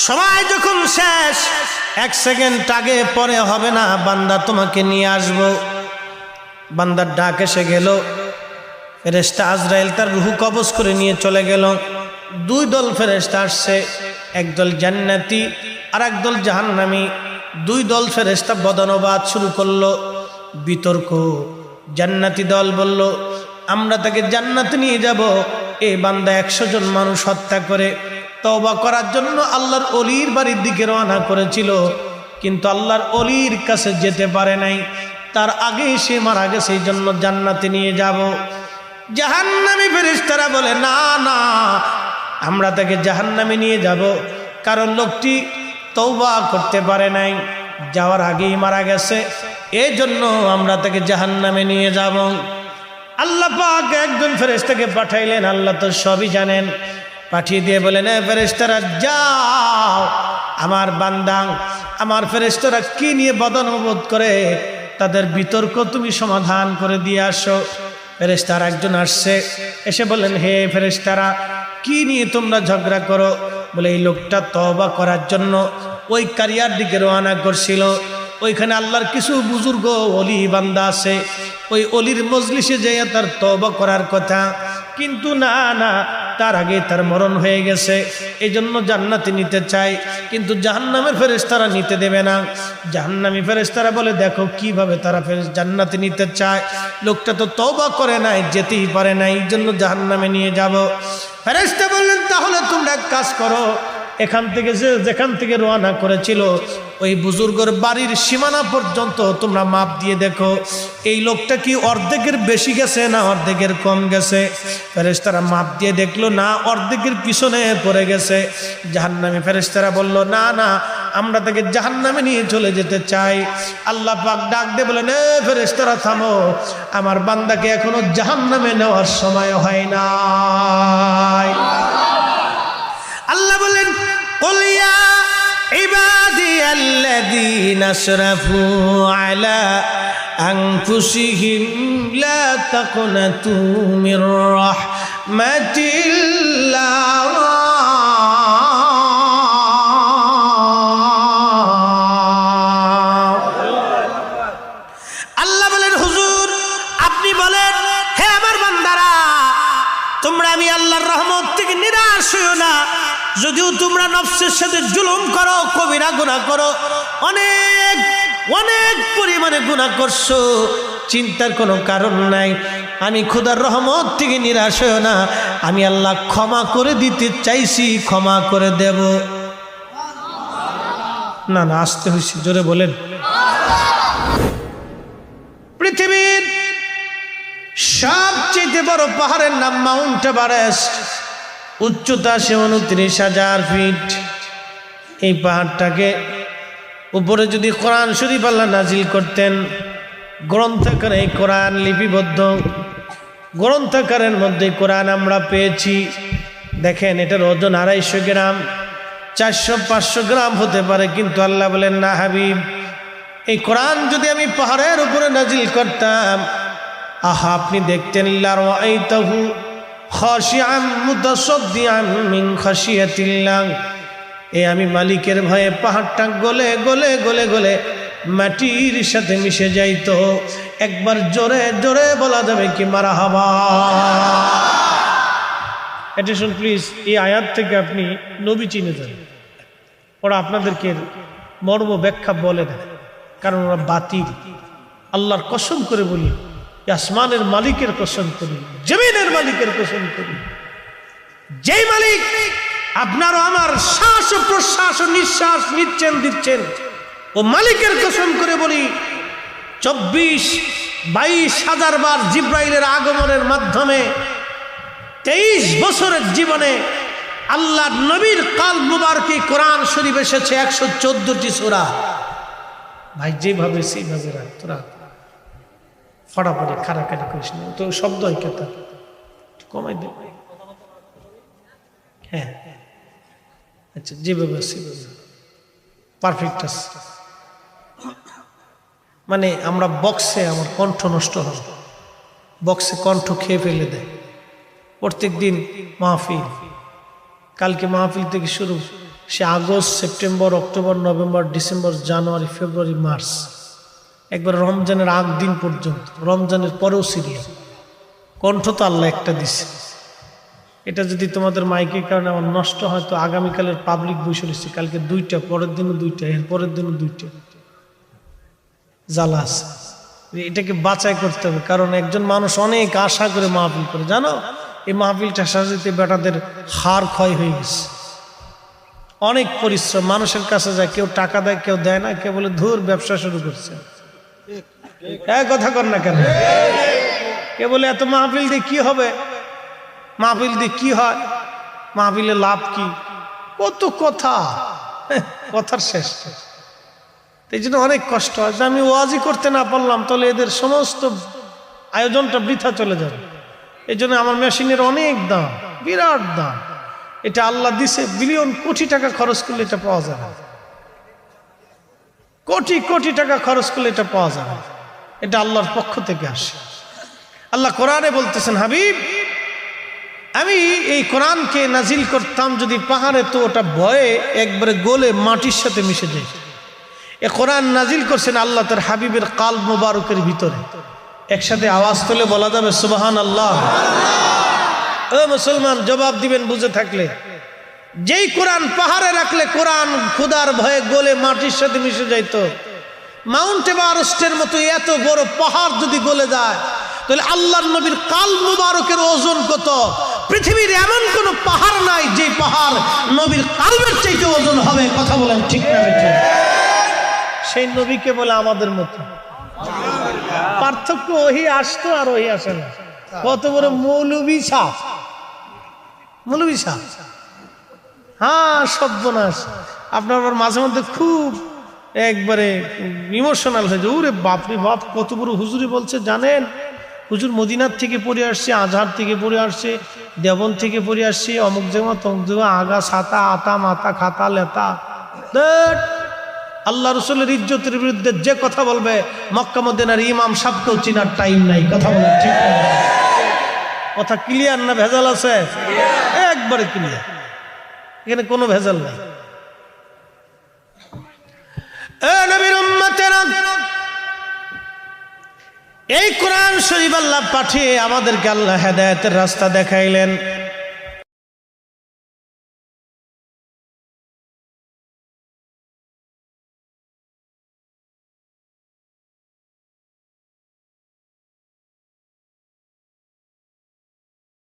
সময় যখন শেষ, 1 সেকেন্ড আগে পরে হবে না, বান্দা তোমাকে নিয়ে আসবো। বান্দার ডাক এসে গেল, ফেরেশতা আজরাইল তার রূহ কবজ করে নিয়ে চলে গেল। 2 দল ফেরেশতা আসছে, একদল জান্নাতি আর একদল জাহান্নামী। 2 দল ফেরেশতা বদনবাদ শুরু করলো, বিতর্ক। জান্নাতি দল বলল, আমরা তাকে জান্নাতে নিয়ে যাব। এই বান্দা 100 জন মানুষ হত্যা করে তওবা করার জন্য আল্লাহর ওলির বাড়ির দিকে রওনা করেছিল, কিন্তু আল্লাহর ওলির কাছে যেতে পারে নাই, তার আগে সে মারা গেছে, এই জন্য জান্নাতে নিয়ে যাব। জাহান্নামী ফেরেশতারা বলে, না না, আমরা তাকে জাহান্নামে নিয়ে যাব, কারণ লোকটি তওবা করতে পারে নাই, যাওয়ার আগেই মারা গেছে, এই জন্য আমরা তাকে জাহান্নামে নিয়ে যাব। আল্লাহ পাক একজন ফেরেশতাকে পাঠাইলেন, আল্লাহ তো সবই জানেন। পাঠিয়ে দিয়ে বলেন, ফেরেশতারা যাও, আমার বান্দা আমার ফেরেশতারা কি নিয়ে বদনবোধ করে তাদের বিতর্ক তুমি সমাধান করে দিয়ে আসো। ফেরেশতারা একজন আসছে, এসে বলেন, হে ফেরেশতারা, কি নিয়ে তোমরা ঝগড়া করো? বলে, এই লোকটা তওবা করার জন্য ওই কারিয়ার দিকে রওনা করছিল, ওইখানে আল্লাহর কিছু বুজুর্গ ওলি বান্দা আছে, ওই অলির মজলিসে যেয়ে তার তওবা করার কথা, কিন্তু না না, তার আগে তার মরণ হয়ে গেছে, এই জন্য জান্নাতে নিতে চাই, কিন্তু জাহান্নামের ফেরেশতারা নিতে দেবে না। জাহান্নামী ফেরেশতারা বলে, দেখো কিভাবে তারা জান্নাতে নিতে চায়, লোকটা তো তওবা করে নাই, যেতেই পারে না, এই জন্য জাহান্নামে নিয়ে যাব। ফেরেশতা বললেন, তাহলে তোমরা এক কাজ করো, এখান থেকে যেখান থেকে রওনা করেছিল ওই বুজুর্গের বাড়ির সীমানা পর্যন্ত তোমরা মাপ দিয়ে দেখো, এই লোকটা কি অর্ধেকের বেশি গেছে না অর্ধেকের কম গেছে। ফেরেশতারা মাপ দিয়ে দেখলো, না, অর্ধেকের পিছনে পড়ে গেছে। জাহান্নামী ফেরেশতারা বলল, না না, আমরা তাকে জাহান্নামে নিয়ে চলে যেতে চাই। আল্লাহ পাক ডাক দিয়ে বলেন, ফেরেশতারা থামো, আমার বান্দাকে এখনো জাহান্নামে নেওয়ার সময় হয় নাই। আল্লাহ বলেন, قل يا عبادي الذين اسرفوا على أنفسهم لا تقنطوا من رحمة الله আল্লাহ বলেন, হুজুর আপনি বলেন, হে আমার বান্দারা, তোমরা আমি আল্লাহর রহমত থেকে নিরাশ হইও না। যদিও তোমরা নফসের সাথে জুলুম করো, কবিরা গুনাহ করো, অনেক অনেক পরিমাণে গুনাহ করছো, চিন্তার কোনো কারণ নাই। আমি খোদার রহমত থেকে নিরাশ হইও না, আমি আল্লাহ ক্ষমা করে দিতে চাইছি, ক্ষমা করে দেব। না না, আসতে হয়েছে, জোরে বলেন। পৃথিবীর সবচেয়ে বড় পাহাড়ের নাম মাউন্ট এভারেস্ট, উচ্চতা 29,000 ফিট। এই পাহাড়টাকে উপরে যদি কোরআন শরীফ আল্লাহ নাজিল করতেন, গ্রন্থাকারে এই কোরআন লিপিবদ্ধ, গ্রন্থাকারের মধ্যে কোরআন আমরা পেয়েছি। দেখেন, এটার ওজন 250 গ্রাম, 400-500 গ্রাম হতে পারে, কিন্তু আল্লাহ বলেন, না হাবিব, এই কোরআন যদি আমি পাহাড়ের উপরে নাজিল করতাম, আহা, আপনি দেখতেন, লারাআইতাহু খাশিআন মুতাসাদ্দিআন মিন খাশিয়াতিল্লাহ, এই আমি মালিকের ভয়ে পাহাড়টা গলে গলে গলে গলে মাটির সাথে মিশে যাইতো। একবার জোরে জোরে বলা যাবে কি মারহাবা? অ্যাটেনশন প্লিজ, এই আয়াত থেকে আপনি নবী চিনে যান, ওরা আপনাদেরকে মর্ম ব্যাখ্যা বলে দেয়, কারণ ওরা বাতিল। আল্লাহর কসম করে বলি, আসমানের মালিকের কসম করি, জমিনের মালিকের কসম করি, যেই মালিক আপনার আমার শ্বাস ও প্রশ্বাস ও নিঃশ্বাস নিচ্ছেন দিচ্ছেন, ও মালিকের কসম করে বলি, 24-22 হাজার বার জিব্রাইলের আগমনের মাধ্যমে 23 বছরের জীবনে আল্লাহ নবীর কালব মুবারকে কোরআন শরীফ এসেছে 114টি সূরা। ভাই, যেভাবে সেইভাবে রাখ, তোরা ফটাফটি খারাকারি করিস না, তো শব্দ হয় কেতা কমাই দে। হ্যাঁ, আচ্ছা, যেভাবে পারফেক্ট আছে। মানে আমরা বক্সে, আমার কণ্ঠ নষ্ট হয়, বক্সে কণ্ঠ খেয়ে ফেলে দেয়। প্রত্যেক দিন মাহফিল, কালকে মাহফিল থেকে শুরু, সে August, September, October, November, December, January, February, March, একবার রমজানের আগ দিন পর্যন্ত, রমজানের পরেও সিরিয়াল। কণ্ঠ তো আল্লাহ একটা দিছে। এটা যদি তোমাদের মাইকের কারণে আমার নষ্ট হয় তো আগামীকালের পাবলিক বসে রয়েছে, কালকে 2টা, পরের দিনও 2টা, এর পরের দিনও 2টা, জ্বালা আছে। এটাকে বাঁচাই করতে হবে, কারণ একজন মানুষ অনেক আশা করে মাহফিল করে, জানো এই মাহফিলটা সাজাতে বেটাদের হাড় ক্ষয় হয়ে গেছে। অনেক পরিশ্রম, মানুষের কাছে যায়, কেউ টাকা দেয়, কেউ দেয় না, কেউ বলে ধুর ব্যবসা শুরু করছে। কথা কর না কেন? কে বলে এত মাহফিল দিয়ে কি হবে, মাহফিল দিয়ে কি হয়, মাহফিলে লাভ কি, কত কথা, কথার শেষ। এই জন্য অনেক কষ্ট হয় যে আমি ওয়াজি করতে না পারলাম তাহলে এদের সমস্ত আয়োজনটা বৃথা চলে যাবে। এই জন্য আমার মেশিনের অনেক দাম, বিরাট দাম। এটা আল্লাহ দিছে, বিলিয়ন কোটি টাকা খরচ করলে এটা পাওয়া যাবে, কোটি কোটি টাকা খরচ করলে এটা পাওয়া যাবে। এটা আল্লাহর পক্ষ থেকে আসে। আল্লাহ কোরআনে বলতেছেন, হাবিব আমি এই কোরআনকে নাজিল করতাম যদি পাহাড়ে, তো ওটা ভয়ে একবারে গলে মাটির সাথে মিশে যায়। এ কোরআন নাজিল করছেন আল্লাহ তার হাবিবের কালব মুবারকের ভিতরে। একসাথে আওয়াজ তুলে বলা যাবে সুবহানাল্লাহ। ও মুসলমান, জবাব দিবেন বুঝে থাকলে। যেই কোরআন পাহাড়ে রাখলে কোরআন খোদার ভয়ে গলে মাটির সাথে মিশে যাইতো, মাউন্ট এভারেস্টের মতো এত বড় পাহাড় যদি গলে যায়, তাহলে আল্লাহর নবীর কালব মুবারকের ওজন কত? পৃথিবীর এমন কোন পাহাড় নাই যে পাহাড় নবীর কালবের চাইতে ওজন হবে। কথা বলেন ঠিক না বেঠিক? সেই নবীকে বলে আমাদের মতো। পার্থক্য ওহি আসতো আর ওহি আসে না। কত বড় মৌলবী সাহ, মৌলবী সাহ। হ্যাঁ, সর্বনাশ। আপনার আবার মাঝে মধ্যে খুব একবারে ইমোশনাল হয়ে যায়। ওরে বাপরে বাপ, কত বড় হুজুরি বলছে জানেন? হুজুর মদিনার থেকে পড়ে আসছে, আজহার থেকে পড়ে আসছে, দেবন থেকে পড়ে আসছে, অমুক জায়গা তমুক জায়গা, আগা ছাতা, আতা মাথা, খাতা লেতা। আল্লাহ রসুলের ইজ্জতের বিরুদ্ধে যে কথা বলবে, মক্কা মদিনার ইমাম সাহেবকেও চিনার টাইম নাই। কথা বলে ঠিক না? কথা ক্লিয়ার না ভেজাল আছে? একবারে ক্লিয়ার, এখানে কোনো ভেজাল নাই। নবীর উম্মতেরা, এই কোরআন শরীফ আল্লাহ পাঠিয়ে আমাদেরকে আল্লাহ হেদায়েতের রাস্তা দেখাইলেন।